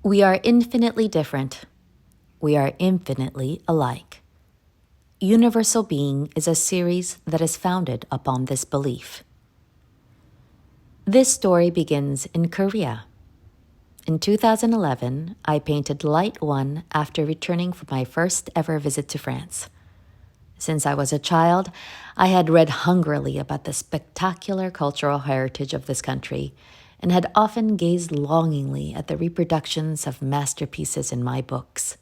We are infinitely different. We are infinitely alike. Universal Being is a series that is founded upon this belief. This story begins in Korea. In 2011, I painted Light 1 after returning from my first ever visit to France. Since I was a child, I had read hungrily about the spectacular cultural heritage of this country and had often gazed longingly at the reproductions of masterpieces in my books.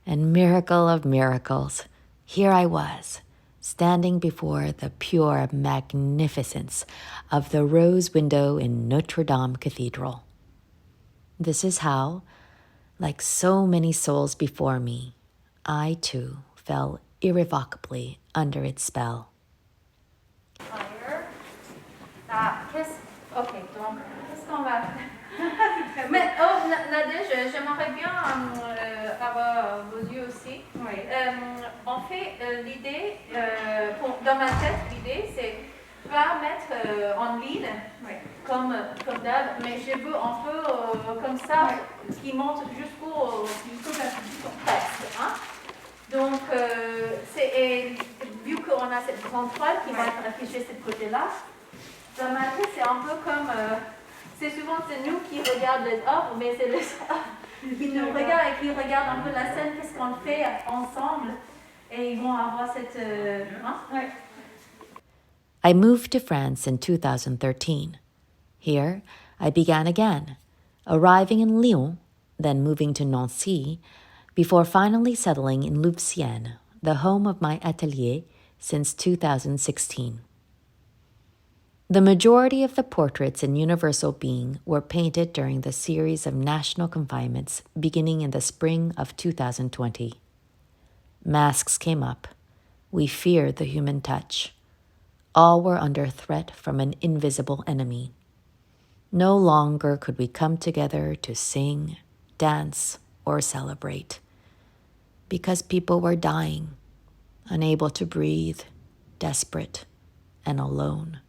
And miracle of miracles, here I was, standing before the pure magnificence of the rose window in Notre Dame Cathedral. This is how, like so many souls before me, I too fell irrevocably under its spell. Ok, donc, qu'est-ce qu'on va faire? Mais, Nadège, j'aimerais bien avoir vos yeux aussi. Oui. En fait, l'idée, dans ma tête, l'idée, c'est pas mettre en ligne, oui, comme d'hab, mais je veux un peu comme ça, oui, qui monte jusqu'au texte. Hein? Donc, vu qu'on a cette grande toile qui, oui, va être affichée de ce côté-là, dans ma tête, c'est un peu comme, c'est souvent nous qui regardent les œuvres, mais c'est les œuvres qui nous regardent et qui regardent un peu la scène, qu'est-ce qu'on fait ensemble, et ils vont avoir cette... ouais. I moved to France in 2013. Here, I began again, arriving in Lyon, then moving to Nancy, before finally settling in Louvciennes, the home of my atelier since 2016. The majority of the portraits in Universal Being were painted during the series of national confinements beginning in the spring of 2020. Masks came up. We feared the human touch. All were under threat from an invisible enemy. No longer could we come together to sing, dance, or celebrate, because people were dying, unable to breathe, desperate, and alone.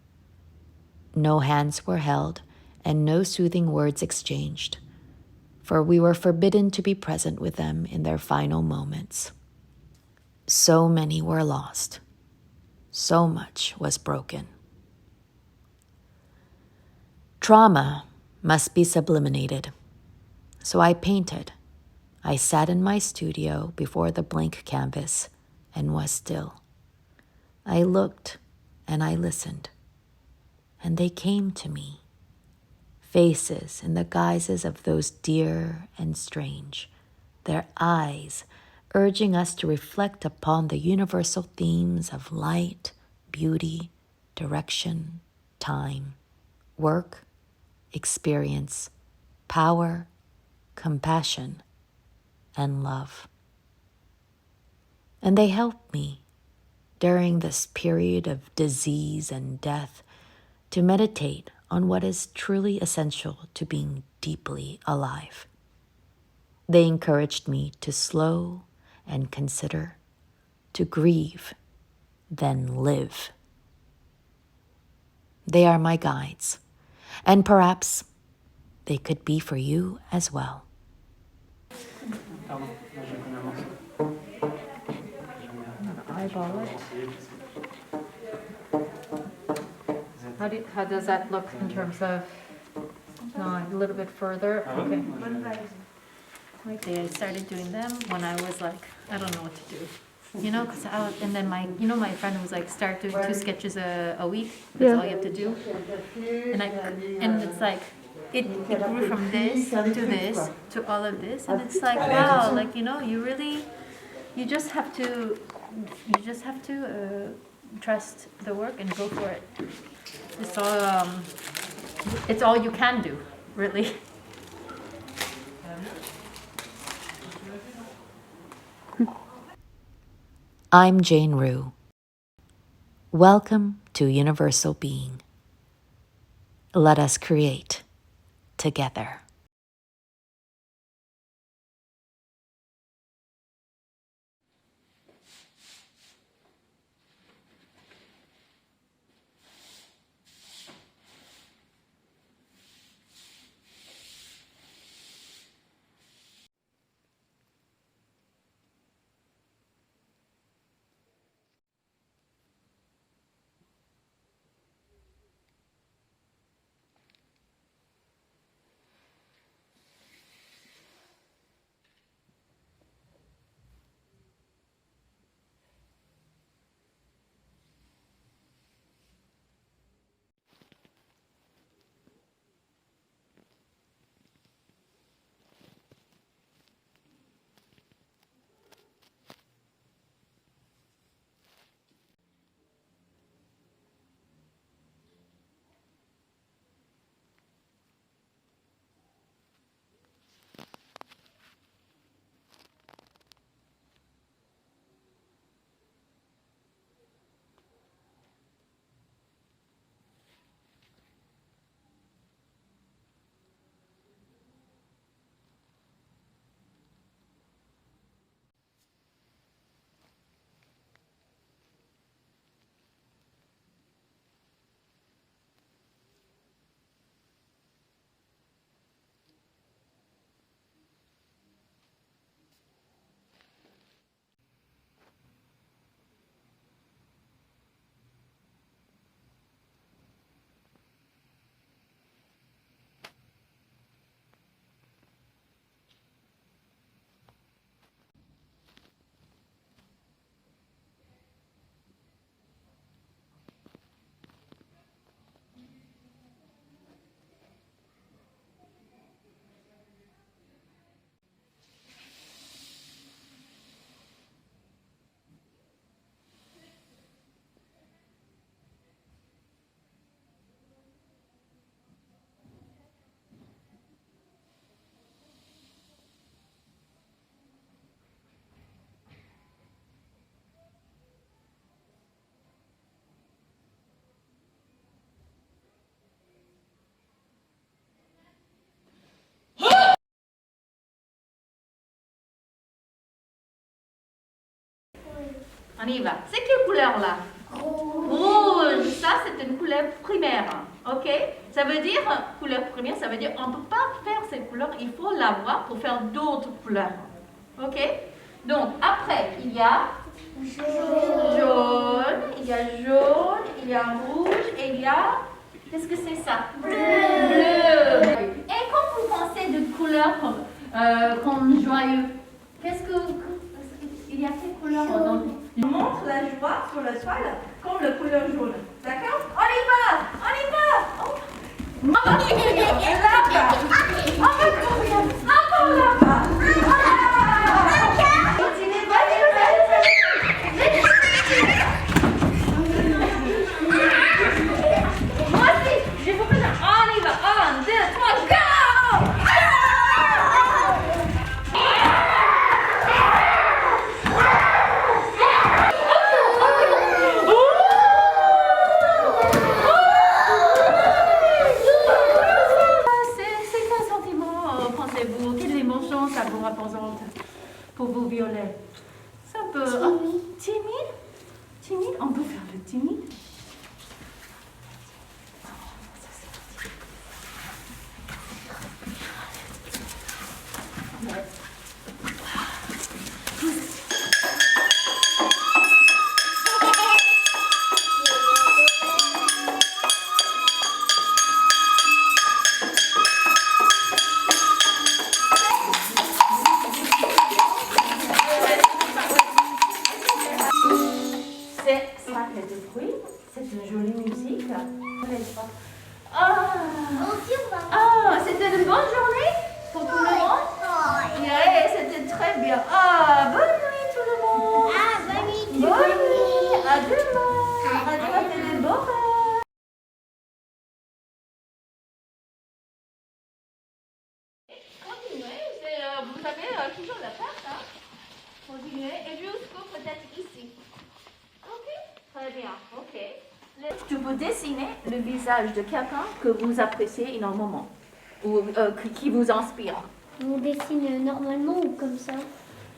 No hands were held, and no soothing words exchanged, for we were forbidden to be present with them in their final moments. So many were lost. So much was broken. Trauma must be sublimated. So I painted. I sat in my studio before the blank canvas and was still. I looked and I listened. And they came to me, faces in the guises of those dear and strange, their eyes urging us to reflect upon the universal themes of light, beauty, direction, time, work, experience, power, compassion, and love. And they helped me during this period of disease and death to meditate on what is truly essential to being deeply alive. They encouraged me to slow and consider, to grieve, then live. They are my guides, and perhaps they could be for you as well. Eyeball it. How does that look in terms of, no, a little bit further? Okay. I started doing them when I was like, I don't know what to do. You know, and then my friend was like, start doing 2 sketches a week. That's all you have to do. And it's like, it grew from this to all of this. And it's like, wow, like, you just have to trust the work and go for it. It's all you can do, really. I'm Jane Rhyu. Welcome to Universal Being. Let us create together. On y va. C'est quelle couleur là? Rouge. Ça, c'est une couleur primaire. Ok? Ça veut dire, couleur première, ça veut dire on ne peut pas faire cette couleur, il faut l'avoir pour faire d'autres couleurs. Ok? Donc, après, il y a jaune, il y a jaune, il y a rouge et il y a... Qu'est-ce que c'est ça? Bleu. Et quand vous pensez de couleurs comme joyeux, qu'est-ce que... Il y a quelle couleur? On montre la joie sur la toile comme la couleur jaune. D'accord? On y va! On y va! On va courir là-bas! On va courir encore là-bas! Continuez, moi aussi, je vous présente. On y va! 1, 2, 3, go! Ça vous représente pour vous violer. C'est un peu timide. Timide. On peut faire le timide. C'était une bonne journée pour tout le monde? Yeah, c'était très bien. Bonne nuit tout le monde. Bonne nuit. Bonne nuit. À demain. À demain, c'est des beaux rêves. Continuez. Vous avez toujours la carte. Hein? Continuez. Et jusqu'au peut-être ici. Ok? Très bien. Ok. Tu peux dessiner le visage de quelqu'un que vous appréciez énormément ou qui vous inspire. On dessine normalement ou comme ça?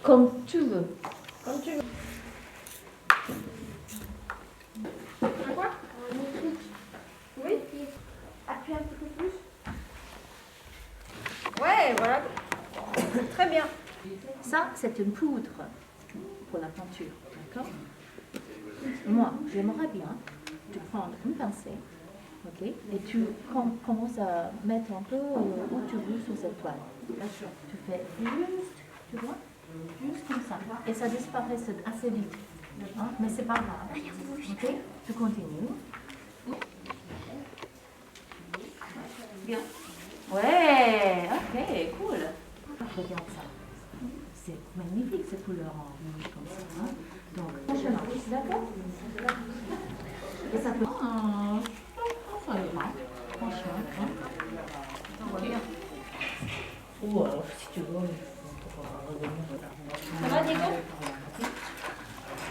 Comme tu veux. Comme tu veux. Quoi? Oui. Appuie un peu plus. Ouais, voilà. Très bien. Ça, c'est une poudre pour la peinture. D'accord? Moi, j'aimerais bien de prendre une pincée, ok, et tu commences à mettre un peu où tu veux sur cette toile. Tu fais juste, tu vois, juste comme ça, et ça disparaît assez vite. Hein? Mais c'est pas grave. Ok, tu continues. Bien. Ouais, ok, cool. Regarde ça. C'est magnifique cette couleur en rouge comme ça. Hein? Donc, prochainement, d'accord? Et ça peut... ça est mal, franchement. Hein? On voit bien. Ou alors, si tu veux, ça va, Diego?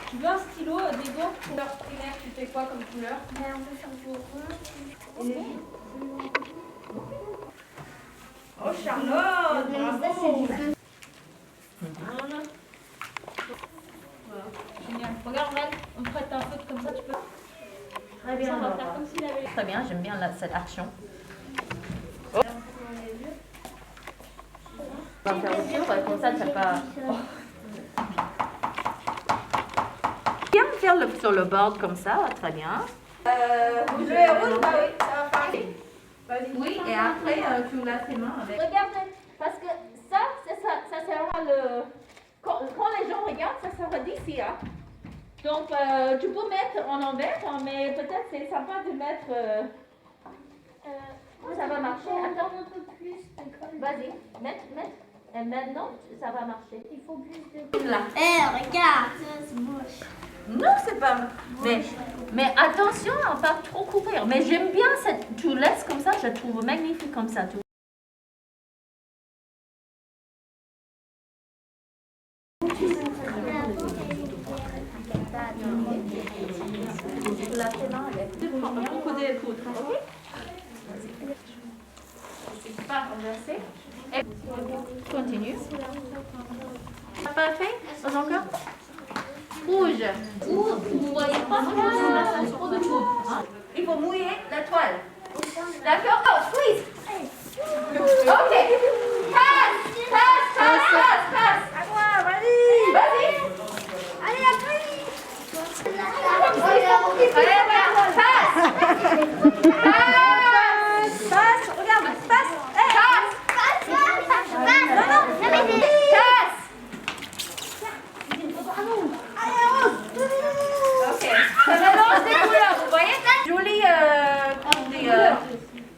Tu veux un stylo, Diego? Couleur primaire, tu fais quoi comme couleur? On peut faire du rond. Oh, Charlotte! Ça, c'est du feu. Voilà. Génial. Regarde, Mel, on prête un feu comme ça, tu peux. Très bien. On va faire comme s'il avait... Très bien, j'aime bien cette action. Oh. On va faire autre chose, comme ça, ça pas. Oh. Bien faire sur le bord comme ça, très bien. Vous jouez rouge, bah oui, ça va parler. Oui, et après, tu laisses tes mains avec. Regardez, parce que ça sera le. Quand les gens regardent, ça sera d'ici. Hein. Donc, tu peux mettre en envers, mais peut-être c'est sympa de mettre. Ça va marcher. Attends un peu plus. Vas-y, mets. Et maintenant, ça va marcher. Il faut plus de. Là. Regarde, ça c'est moche. Non, c'est pas. Mais attention à ne pas trop couvrir. Mais j'aime bien cette. Tu laisses comme ça, je trouve magnifique comme ça. Beaucoup de poudre, ok? C'est pas renversé. Et continue. Pas fait? Pas encore? rouge. Ou vous voyez pas trop de poudre. Hein? Il faut mouiller la toile. D'accord? Oh, squeeze. Ok. Passe. À moi, vas-y. Vas-y. Allez, après. Passe, regarde, passe. Hey. Ok. Ça mélange des couleurs, vous voyez?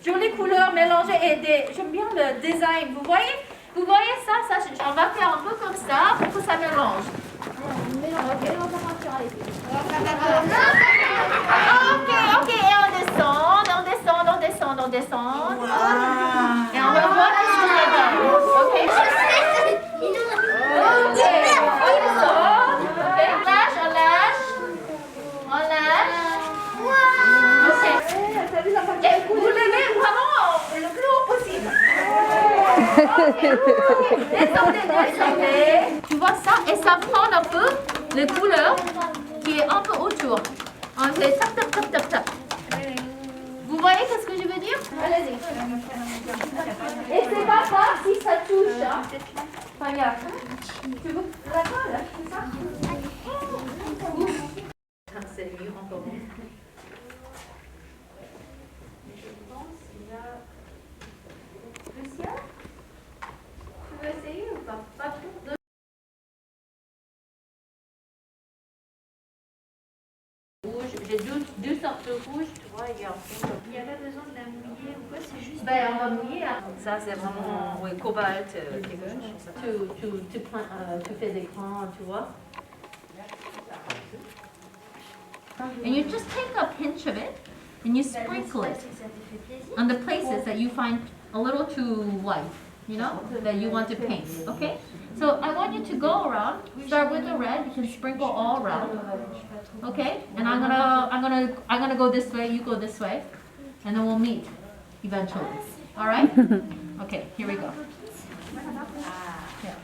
Jolie couleur mélangée et j'aime bien le design. Vous voyez ça, on va faire un peu comme ça pour que ça mélange. Ok, et on descend. Et on va voir ce que ça donne. Ok. On lâche. Ok. Et vous levez vraiment le plus haut possible. Descendez. Tu vois ça? Et ça prend un peu les couleurs qui est un peu autour. On fait tap. Vous voyez ce que je veux dire? Allez-y. Et c'est pas grave si ça touche. Hein. Regarde. Tu veux la colle, c'est ça? C'est mieux encore. Je pense qu'il y a le ciel. Tu veux essayer ou pas? Pas trop. Rouge, j'ai deux sortes de rouge, tu vois, il y a pas besoin de la mouiller ou quoi, c'est juste. Ben, on va mouiller. Hein. Ça, c'est vraiment cobalt, quelque chose comme ça. Tu fais des crans, tu vois. And you just take a pinch of it and you sprinkle it on the places that you find a little too white, you know, that you want to paint, okay? So I want you to go around, start with the red, you can sprinkle all around, okay? And I'm gonna go this way, you go this way, and then we'll meet eventually, all right? Okay, here we go. Yeah.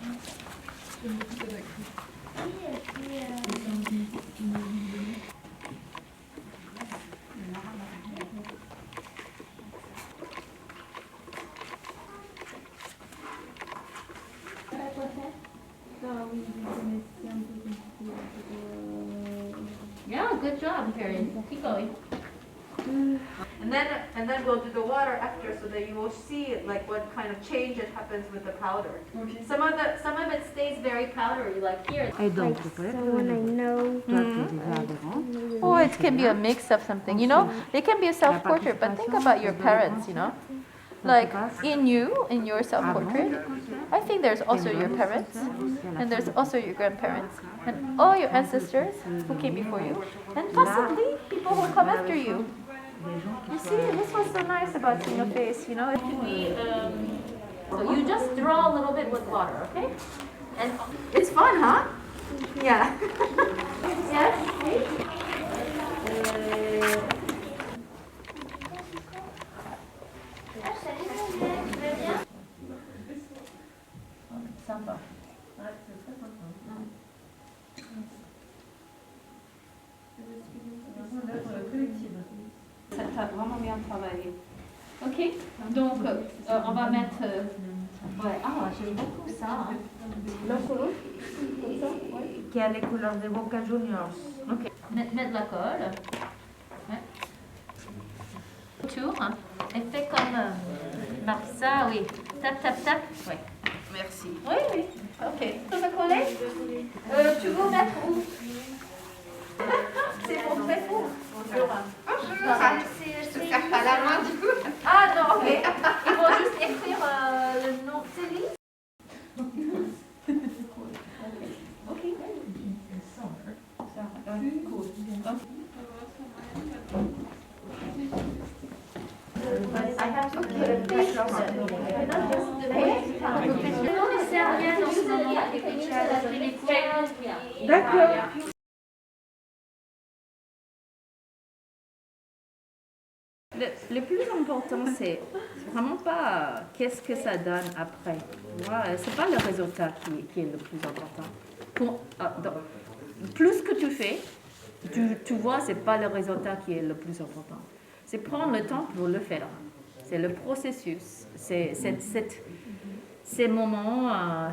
Yeah, good job, Perry. Keep going. And then go to the water after, so that you will see like what kind of change it happens with the powder. Okay. Some of it stays very powdery, like here. So when I know. Oh, it can be a mix of something. You know, it can be a self-portrait, but think about your parents. You know, like in your self-portrait. I think there's also your parents, and there's also your grandparents, and all your ancestors who came before you, and possibly people who come after you. You see, this was so nice about seeing a face, you know, it could be, so you just draw a little bit with water, okay? And it's fun, huh? Yeah. Yes? Sympa. Ça t'a vraiment bien travaillé. Ok, donc on va mettre. Ouais, j'aime beaucoup ça. Hein. Qui a les couleurs de Boca Juniors. Ok, mettre la colle. Ouais. Tour. Hein. Et fais comme ça, oui. Tap. Oui. Merci. Oui. Ok. Tu veux coller? Tu veux mettre où? C'est pour très court. Bonjour. Je ne sers pas la main du coup. Ah non, ok. Ils vont juste écrire le nom. C'est lui? Ok. Cool. I have to put a picture on it. Non, mais c'est rien. D'accord. Le plus important, c'est vraiment pas qu'est-ce que ça donne après. C'est pas le résultat qui est le plus important. plus que tu fais, tu vois, c'est pas le résultat qui est le plus important. C'est prendre le temps pour le faire. C'est le processus. C'est ces moments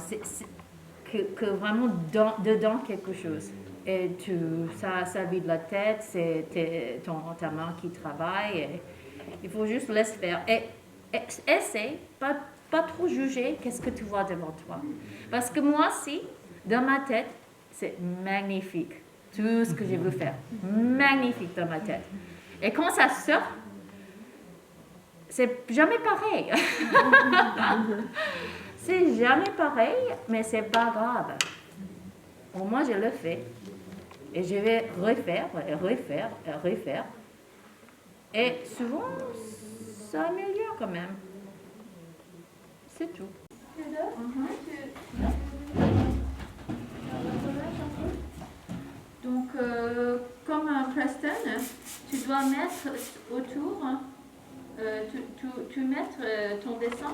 que vraiment dedans quelque chose. Et ça vide la tête, c'est ta main qui travaille. Et il faut juste laisser faire. Et essaie, pas trop juger qu'est-ce que tu vois devant toi. Parce que moi, si, dans ma tête, c'est magnifique. Tout ce que j'ai voulu faire. Magnifique dans ma tête. Et quand ça sort, c'est jamais pareil. C'est jamais pareil, mais c'est pas grave. Au moins, je le fais. Et je vais refaire, et refaire, et refaire. Et souvent, ça améliore quand même. C'est tout. Donc, comme un Preston, tu dois mettre autour, tu mettre ton dessin.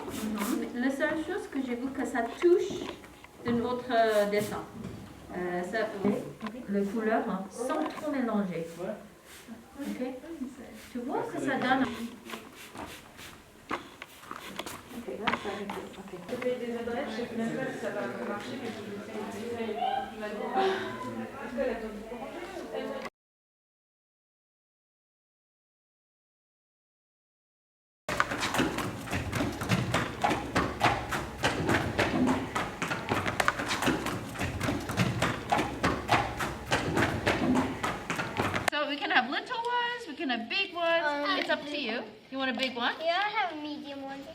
La seule chose que j'ai vu que ça touche de notre dessin. Les couleurs sans trop mélanger. Ok? Tu vois que ça donne. Je fais des adresses, je ne sais même pas si ça va marcher, mais je vais So we can have little ones, we can have big ones. It's up to you. You want a big one? Yeah, I have medium ones.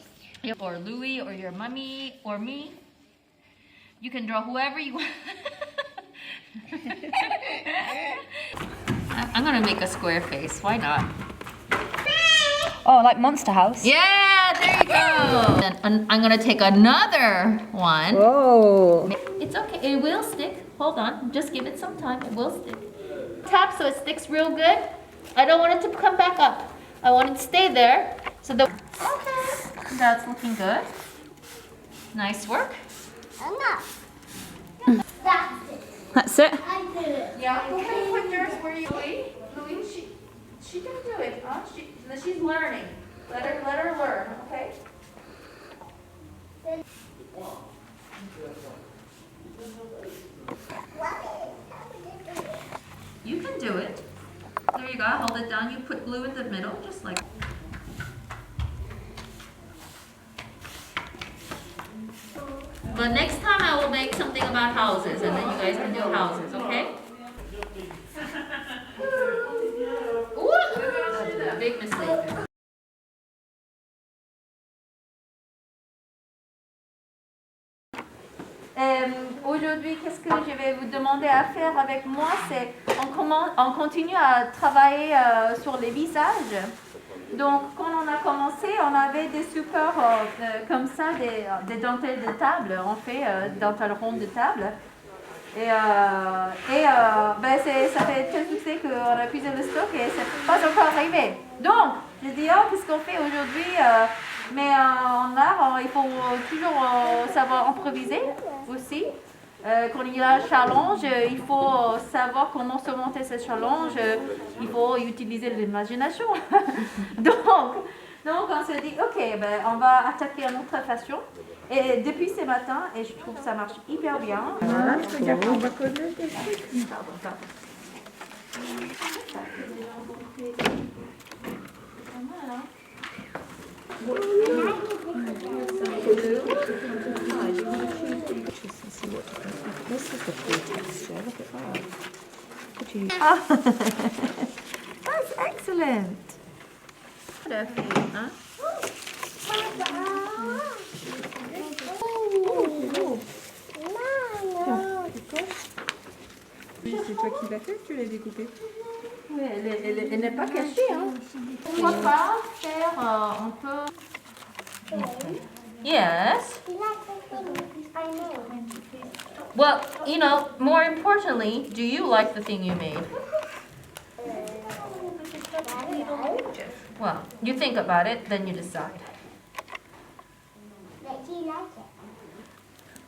Or Louis, or your mummy, or me. You can draw whoever you want. I'm gonna make a square face. Why not? Oh, like Monster House? Yeah, there you go. And I'm gonna take another one. Whoa. It's okay. It will stick. Hold on. Just give it some time. It will stick. Tap so it sticks real good. I don't want it to come back up. I want it to stay there. So the okay. That's looking good. Nice work. Enough. That's it. I did it. Yeah. Go ahead and put yours where you Louis, she can do it. Huh? She's learning. Let her learn. Okay. You can do it. There you go. Hold it down. You put blue in the middle, just like. But next time I will make something about houses, and then you guys can do houses, okay? Ooh, big mistake. Aujourd'hui, qu'est-ce que je vais vous demander à faire avec moi, c'est on continue à travailler sur les visages. Donc, quand on a commencé, on avait des supports comme ça, des dentelles de table. On fait dentelles rondes de table. Et ça fait tel succès qu'on a épuisé le stock et c'est pas encore arrivé. Donc, je dis, qu'est-ce qu'on fait aujourd'hui? Mais en art, il faut toujours savoir improviser aussi. Quand il y a un challenge, il faut savoir comment surmonter ce challenge. Il faut utiliser l'imagination. donc, on se dit, ok, on va attaquer une autre façon. Et depuis ce matin, et je trouve que ça marche hyper bien. Voilà, on va connaître des trucs. Pardon. This is the full texture. Look at that. Could you... That's excellent. C'est toi qui l'as fait ou tu l'as découpé? Oui, elle n'est pas cachée. Pourquoi pas faire un peu... Yes. I know. Well, more importantly, do you like the thing you made? Well, you think about it, then you decide. Do you like it?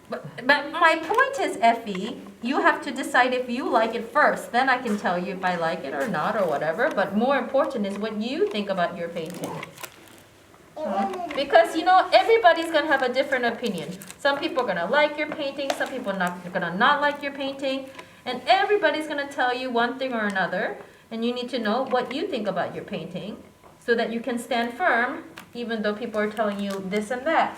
But my point is, Effie, you have to decide if you like it first. Then I can tell you if I like it or not or whatever. But more important is what you think about your painting. Because, you know, everybody's going to have a different opinion. Some people are going to like your painting. Some people are going to not like your painting. And everybody's going to tell you one thing or another. And you need to know what you think about your painting so that you can stand firm even though people are telling you this and that.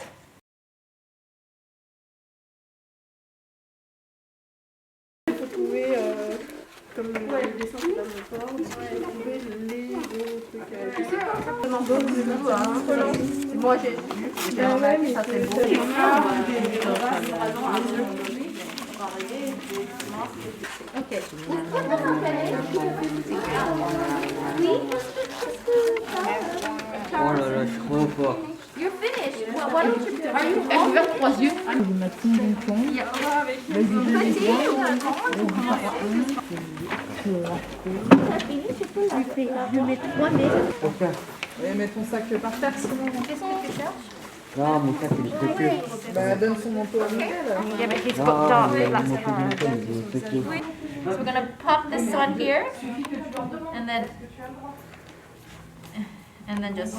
Comme les dessins que t'as mon corps, trouver les autres trucs. Je sais pas exactement de vous, hein. Moi j'ai vu. Ouais, mais ça c'est beau. Ok. Oh là là, je suis trop fort. You're finished. Why don't you do? Are you all vers 3 yeux? Et mets ton sac par terre sinon. Qu'est-ce que tu cherches? Non, mon sac il est petit. Bah donne son manteau à Miguel. Non, mon manteau il est petit. So we're gonna pop this on here, and then just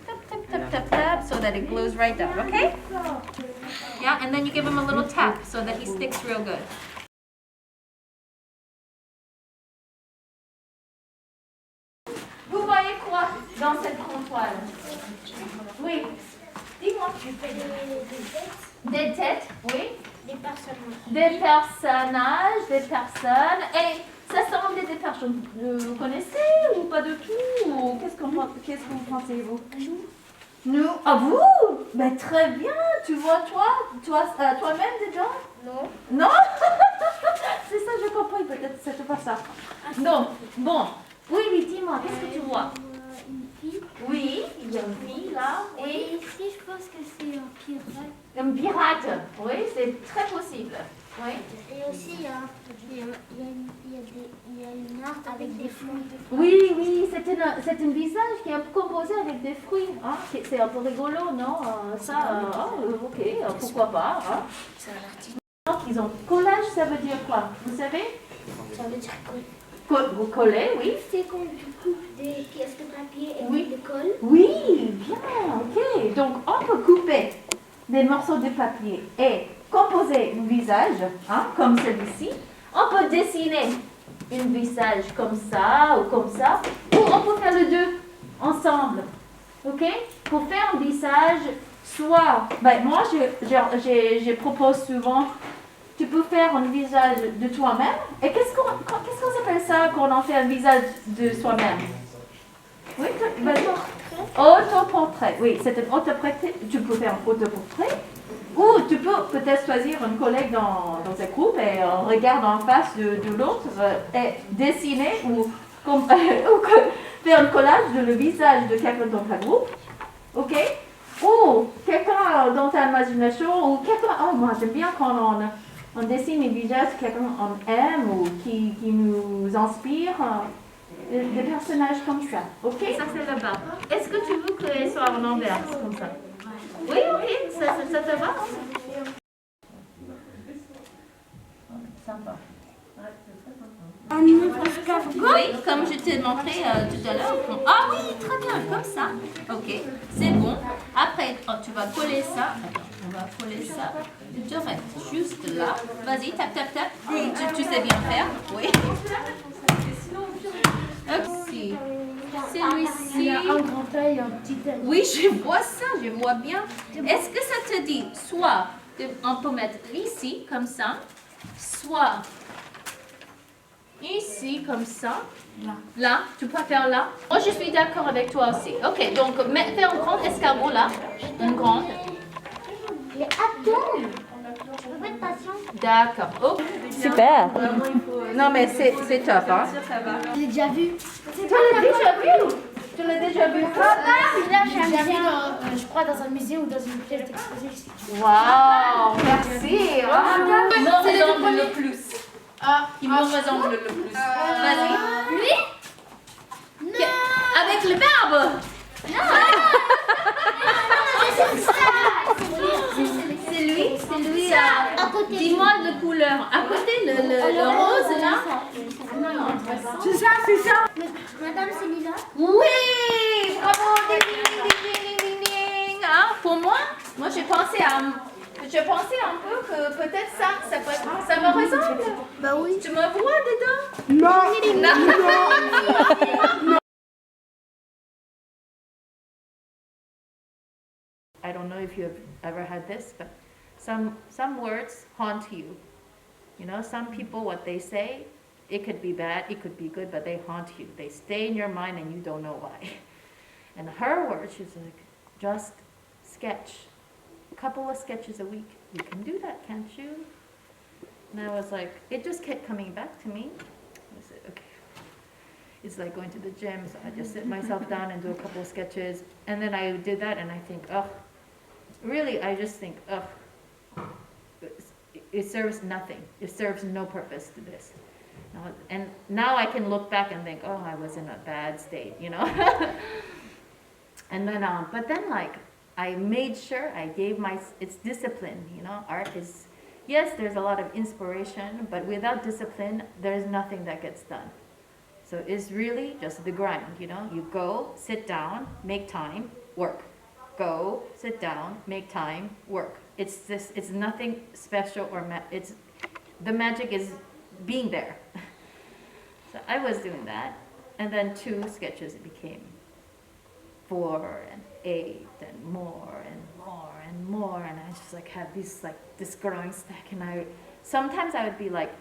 tap, tap, tap, tap, tap, so that it glues right down, okay? Yeah, and then you give him a little tap so that he sticks real good. Vous voyez quoi dans cette grande toile? Oui. Dis-moi. Des têtes, oui. Des personnages. Des personnages, des personnes. Et ça semble des personnes que vous connaissez ou pas du tout? Ou qu'est-ce que vous pensez, vous? Nous. Ah, vous? Ben, très bien. Tu vois toi-même déjà? Non. Non? C'est ça, je comprends. Peut-être c'était pas ça. Donc, bon. Oui, dis-moi, qu'est-ce que tu vois? Une fille. Oui, il y a une fille là. Et ici, je pense que c'est un pirate. Un pirate. Oui, c'est très possible. Oui. Et aussi, il y a une arbre avec des fruits. Oui, c'est un visage qui est composé avec des fruits. Hein? C'est un peu rigolo, non? Ok, pourquoi pas. Hein? C'est un artiste. Donc, ils ont collage, ça veut dire quoi? Vous savez? Ça veut dire quoi? Vous collez, oui. C'est quand tu coupes des pièces de papier et Oui. tu les colles. Oui, bien, ok. Donc, on peut couper des morceaux de papier et composer un visage, hein, comme celui-ci. On peut dessiner un visage comme ça ou comme ça. Ou on peut faire les deux ensemble, ok? Pour faire un visage, soit... Ben, moi, je propose souvent... Tu peux faire un visage de toi-même. Et qu'est-ce qu'on s'appelle ça quand on fait un visage de soi-même? Oui, autoportrait. Oui, c'est un autoportrait. Tu peux faire un autoportrait. Ou tu peux peut-être choisir un collègue dans un groupe et on regarde en face de l'autre et dessiner ou faire un collage de le visage de quelqu'un dans ta groupe. Ok? Ou quelqu'un dans ta imagination ou quelqu'un... Oh, moi j'aime bien quand on dessine un visage que quelqu'un on aime ou qui nous inspire, des personnages comme ça, ok? Ça c'est le bas. Est-ce que tu veux que ce soit en envers, comme ça? Oui, ok, ça te va? Sympa. Oui, comme je t'ai montré tout à l'heure. Ah oui, très bien, comme ça. Ok, c'est bon. Après, tu vas coller ça. Attends, on va coller ça. Tu restes juste là. Vas-y, tape, tape, tape. Tu sais bien faire. Oui. Celui-ci. Il y a un grand œil, un petit œil. Oui, je vois ça, je vois bien. Est-ce que ça te dit soit on peut mettre ici, comme ça, soit ici, comme ça. Là, tu peux faire là. Moi, je suis d'accord avec toi aussi. Ok, donc fais un grand escargot là. Une grande. Mais attends, je peux être patient. D'accord. Oh. Super. Non, mais c'est top, hein. J'ai déjà vu. Tu l'as déjà vu? Tu l'as déjà vu? Là, j'ai vu, je crois, dans un musée ou dans une pièce d'exposition. Waouh, merci. Il me ressemble le plus. Il me ressemble le plus. Vas-y. Lui? Non. Avec le barbe. C'est lui. C'est lui. côté. Dis-moi de couleur. À côté, le rose, là. C'est ça, c'est ça. Madame, c'est lilas. Oui, bravo, ding, ding, ding, ding, ding, ding. Hein, pour moi j'ai pensé un peu que peut-être ça me ressemble. Bah oui. Tu me vois dedans? Non. I don't know if you've ever had this, but some words haunt you. You know, some people, what they say, it could be bad, it could be good, but they haunt you. They stay in your mind and you don't know why. And her words, she's like, just sketch. A couple of sketches a week. You can do that, can't you? And I was like, it just kept coming back to me. I said, okay. It's like going to the gym, so I just sit myself down and do a couple of sketches. And then I did that and I think, really, I just think, it serves nothing. It serves no purpose to this. And now I can look back and think, I was in a bad state, you know? And then, but then like, I made sure I gave it's discipline, you know? Art is, yes, there's a lot of inspiration, but without discipline, there's nothing that gets done. So it's really just the grind, you know? You go, sit down, make time, work. Go, sit down, make time, work. It's nothing special or the magic is being there. So I was doing that, and then 2 sketches it became 4 and 8 and more and more and more, and I just like had this growing stack, and sometimes I would be like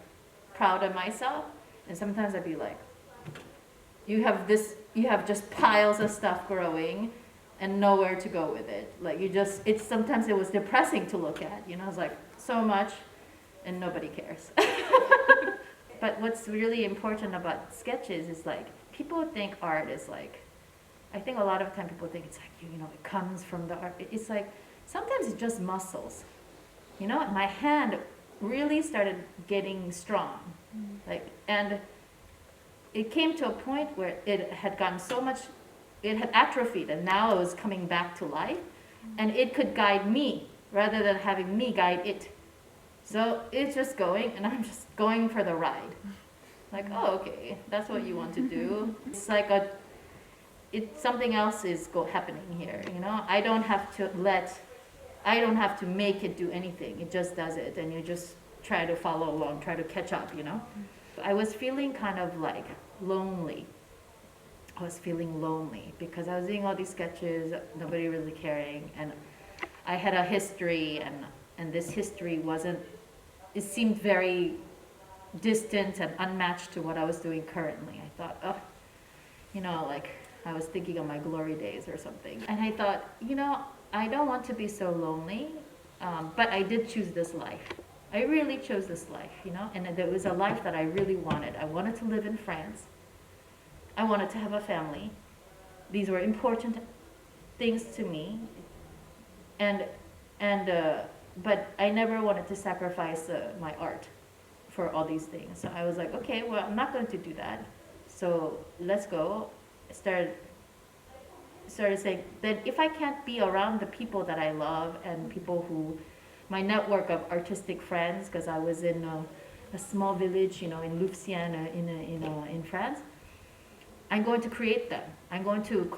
proud of myself, and sometimes I'd be like, you have just piles of stuff growing and nowhere to go with it. Like sometimes it was depressing to look at, you know, it's like so much and nobody cares. But what's really important about sketches is like, people think art is like, I think a lot of time people think it's like, you know, it comes from the art. It's like, sometimes it's just muscles. You know, my hand really started getting strong. Like, and it came to a point where it had gotten so much, it had atrophied, and now it was coming back to life, and it could guide me rather than having me guide it. So it's just going, and I'm just going for the ride. Like, okay, that's what you want to do. It's like something else is happening here, you know? I don't have to make it do anything. It just does it, and you just try to follow along, try to catch up, you know? I was feeling kind of like lonely. I was feeling lonely because I was doing all these sketches, nobody really caring, and I had a history, and this history it seemed very distant and unmatched to what I was doing currently. I thought, you know, like I was thinking of my glory days or something. And I thought, you know, I don't want to be so lonely, but I did choose this life. I really chose this life, you know, and it was a life that I really wanted. I wanted to live in France. I wanted to have a family. These were important things to me, but I never wanted to sacrifice my art for all these things. So I was like, okay, well, I'm not going to do that. So let's go. Started saying that if I can't be around the people that I love and people my network of artistic friends, because I was in a small village, you know, in Louvciennes, in France. I'm going to create them. I'm going to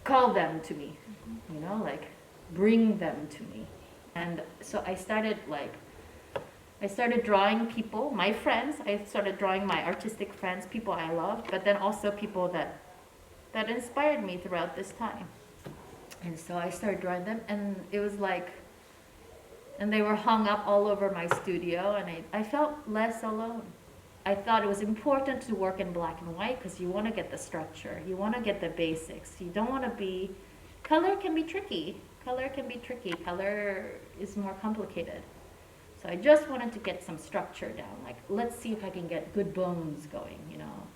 call them to me, you know, like bring them to me. And so I started drawing people, my friends. I started drawing my artistic friends, people I loved, but then also people that inspired me throughout this time. And so I started drawing them, and it was like, and they were hung up all over my studio, and I felt less alone. I thought it was important to work in black and white because you want to get the structure, you want to get the basics. You don't want to color can be tricky. Color is more complicated. So I just wanted to get some structure down, like let's see if I can get good bones going, you know.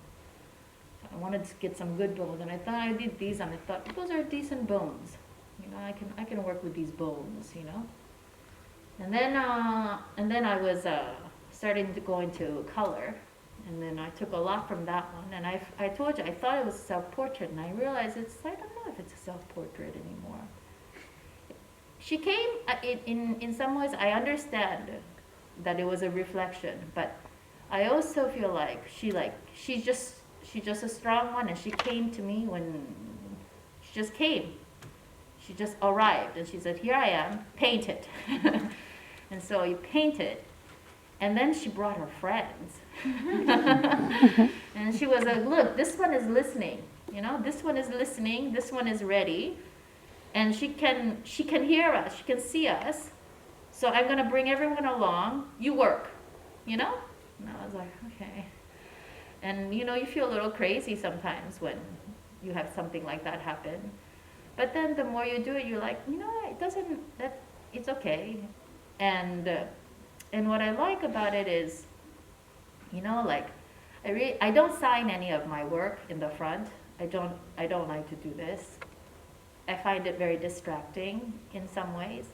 So I wanted to get some good bones, and I thought I did these, and I thought those are decent bones. You know, I can work with these bones, you know. And then I was starting to go into color, and then I took a lot from that one, and I told you I thought it was self-portrait, and I realized I don't know if it's a self-portrait anymore. she came in some ways. I understand that it was a reflection, but I also feel like she's just a strong one, and she came to me when she just came. She just arrived, and she said, "Here I am, paint it." And so you painted, and then she brought her friends, and she was like, "Look, this one is listening. This one is listening. This one is ready, and she can hear us. She can see us. So I'm gonna bring everyone along. You work, And I was like, okay. And you feel a little crazy sometimes when you have something like that happen. But then the more you do it, you're like, it's okay. And what I like about it is, I don't sign any of my work in the front. I don't like to do this. I find it very distracting in some ways.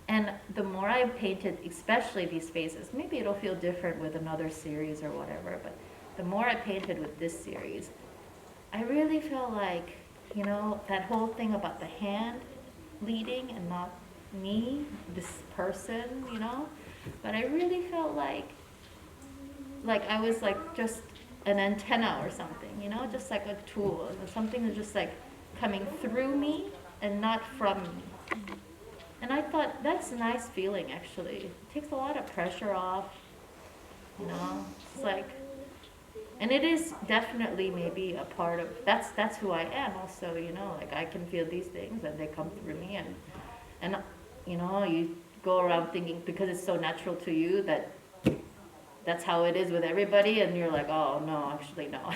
And the more I painted, especially these faces, maybe it'll feel different with another series or whatever, but the more I painted with this series, I really felt like, that whole thing about the hand leading and not me, this person, but I really felt like I was like just an antenna or something, just like a tool, something that's just like coming through me and not from me. And I thought that's a nice feeling, actually. It takes a lot of pressure off, It's like, and it is definitely maybe a part of, that's who I am also, like I can feel these things and they come through me, and you go around thinking, because it's so natural to you, that that's how it is with everybody, and you're like, oh no, actually no.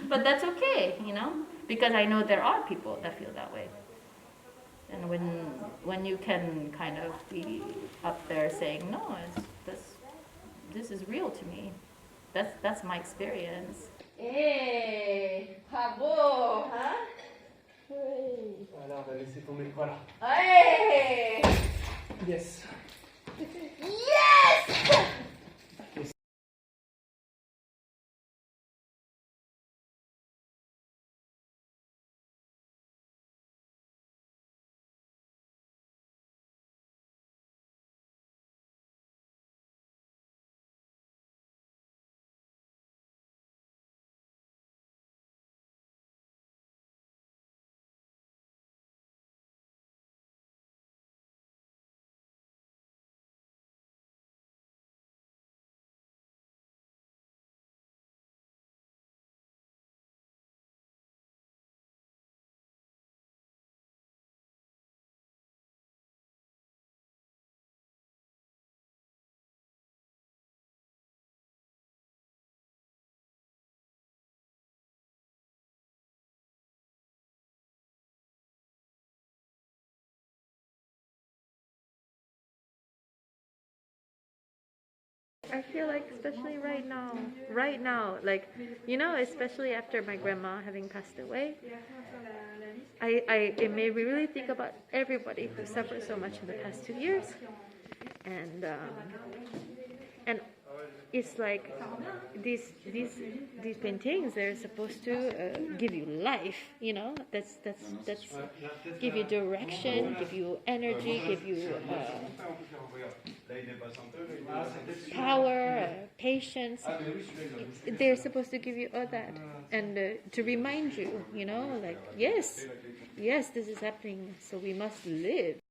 But that's okay, because I know there are people that feel that way. And when you can kind of be up there saying, no, this is real to me. That's my experience. Hey, bravo, hein? Oui. Voilà, on va laisser tomber. Voilà. Hey! Yes. Yes! I feel like, especially right now, like, especially after my grandma having passed away, it made me really think about everybody who suffered so much in the past 2 years, and it's like these paintings, they're supposed to give you life, that's give you direction, give you energy, give you power, patience. They're supposed to give you all that, and to remind you, like, yes, this is happening, so we must live.